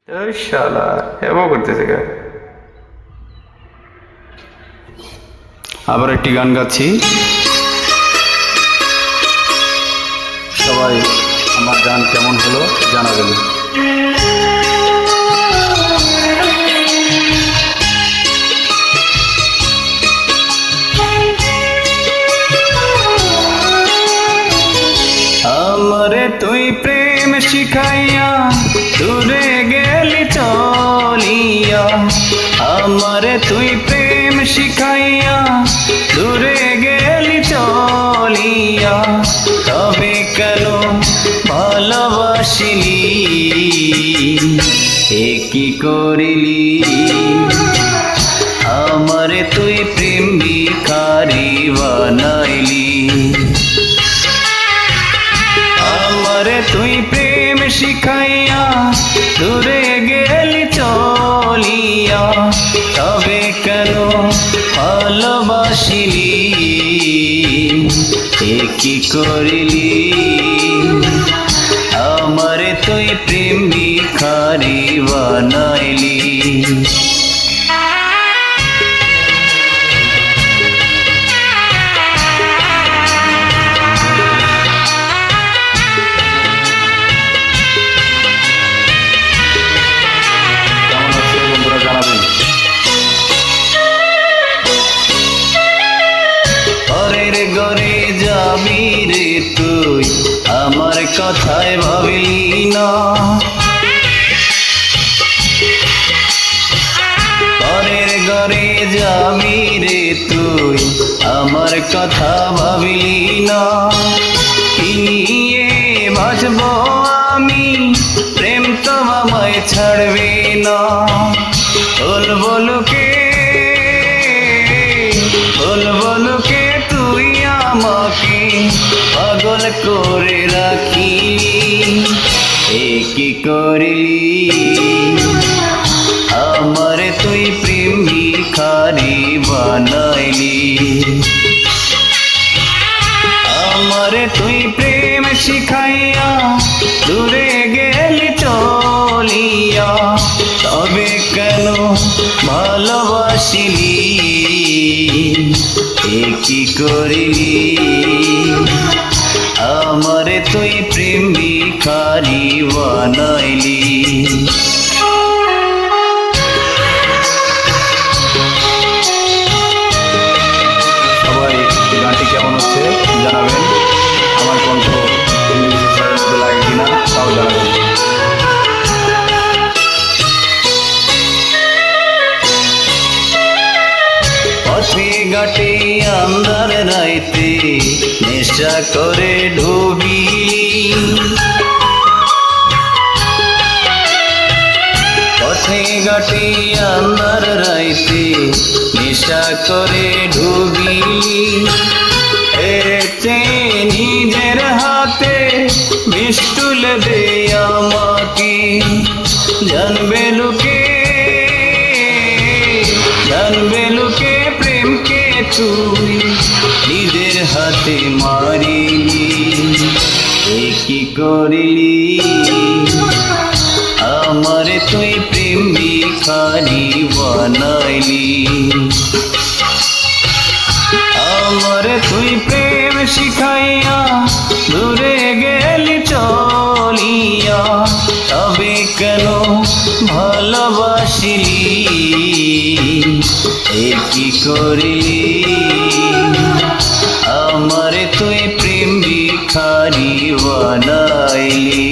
ওই শালা এমন করতেছে কেন? আবার একটি গান গাচ্ছি, সবাই আমার গান কেমন হলো জানাবেন। আমারে তুই প্রেম শিখাইয়া দূরে গেলি চলিয়া, আমারে তুই প্রেম শিখাইয়া দূরে গেলি চলিয়া, তবে কেন ভালোবাসিলি এ কি করিলি? আমারে তুই প্রেম ভিখারি বানাইলি, আমারে তুই প্রেম শিখাইয়া দূরে গেলি চলিয়া, তবে কেন ভালোবাসিলি এ কি করিলি? আমারে তুই প্রেম ভিখারি বানাইলি। পরের ঘরে যাবি রে তুই, আমার কথায় ভাবলি না। পরের ঘরে যাবি রে তুই, আমার কথা ভাবলি না। কি নিয়ে বাঁচব আমি, প্রেম তো আমায় ছাড়বে না। বলবো লোকে, বলবো লোকে তুই আমাকে পাগল করে রাখিলি এ কি করিলি? আমারে তুই প্রেম ভিখারি বানাইলি, আমারে তুই প্রেম শিখাইয়া দূরে গেলি চলিয়া, তবে কেন ভালোবাসিলি এ কি করিলি? আমারে তুই প্রেম ভিখারি বানাইলি। সবাই গানটি কেমন হচ্ছে জানাবেন, আমার কণ্ঠ লাগে কিনা তাও জানাবেন। পথে ঘাটে আন্ধার রাইতে নেশা করে ডুবিলি, পথে ঘাটে আন্ধার রাইতে নেশা করে ডুবিলি, এতে নিজের হাতে পিস্তুল দে আমাকে, জানবে লোকে, জানবে লোকে প্রেমকে তুই নিজের হাতে মারিলি এ কি করিলি? আমারে তুই প্রেম ভিখারি বানাইলি, আমারে তুই প্রেম শিখাইয়া দূরে গেলি চলিয়া, তবে কেন ভালোবাসিলি এ কি করিলি? আমারে তুই প্রেম ভিখারি বানাইলি।